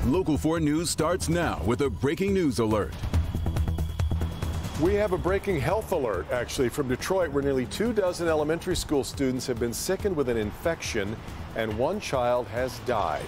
Local 4 News starts now with a breaking news alert. We have a breaking health alert, actually, from Detroit, where nearly 24 elementary school students have been sickened with an infection, and one child has died.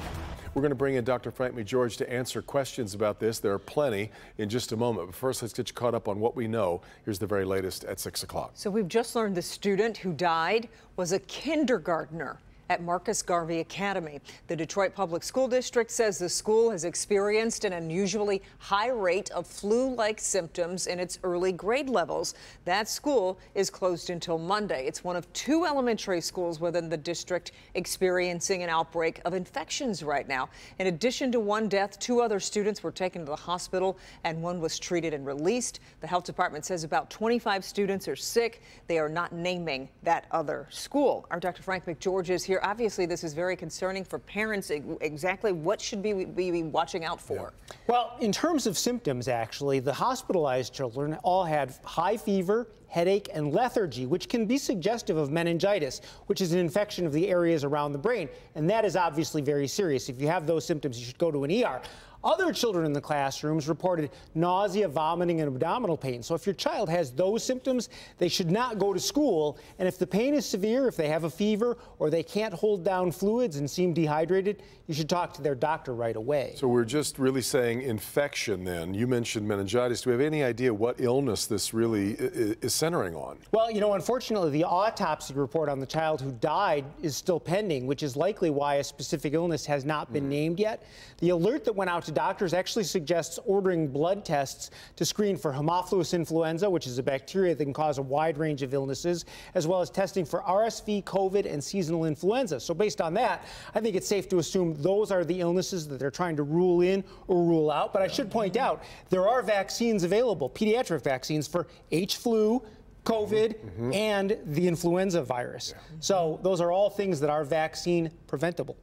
We're going to bring in Dr. Frank McGeorge to answer questions about this. There are plenty in just a moment. But first, let's get you caught up on what we know. Here's the very latest at 6 o'clock. So we've just learned the student who died was a kindergartner at Marcus Garvey Academy. The Detroit Public School District says the school has experienced an unusually high rate of flu-like symptoms in its early grade levels. That school is closed until Monday. It's one of 2 elementary schools within the district experiencing an outbreak of infections right now. In addition to 1 death, 2 other students were taken to the hospital and 1 was treated and released. The health department says about 25 students are sick. They are not naming that other school. Our Dr. Frank McGeorge is here. Obviously, this is very concerning for parents. Exactly what should we be watching out for? Yeah. Well, in terms of symptoms, actually, the hospitalized children all had high fever, headache, and lethargy, which can be suggestive of meningitis, which is an infection of the areas around the brain. And that is obviously very serious. If you have those symptoms, you should go to an ER. Other children in the classrooms reported nausea, vomiting, and abdominal pain. So if your child has those symptoms, they should not go to school. And if the pain is severe, if they have a fever or they can't hold down fluids and seem dehydrated, you should talk to their doctor right away. So we're just really saying infection then. You mentioned meningitis. Do we have any idea what illness this really is centering on? Well, you know, unfortunately, the autopsy report on the child who died is still pending, which is likely why a specific illness has not been named yet. The alert that went out to doctors actually suggests ordering blood tests to screen for Haemophilus influenza, which is a bacteria that can cause a wide range of illnesses, as well as testing for RSV, COVID, and seasonal influenza. So based on that, I think it's safe to assume those are the illnesses that they're trying to rule in or rule out. But I should point out, there are vaccines available, pediatric vaccines for H-flu, COVID, and the influenza virus. So those are all things that are vaccine preventable.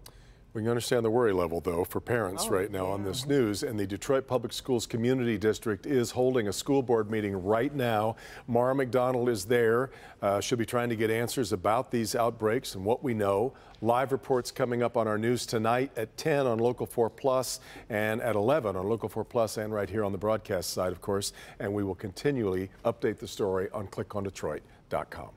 We can understand the worry level, though, for parents right now on this news. And the Detroit Public Schools Community District is holding a school board meeting right now. Mara McDonald is there. She'll be trying to get answers about these outbreaks and what we know. Live reports coming up on our news tonight at 10 on Local 4 Plus and at 11 on Local 4 Plus and right here on the broadcast side, of course. And we will continually update the story on clickondetroit.com.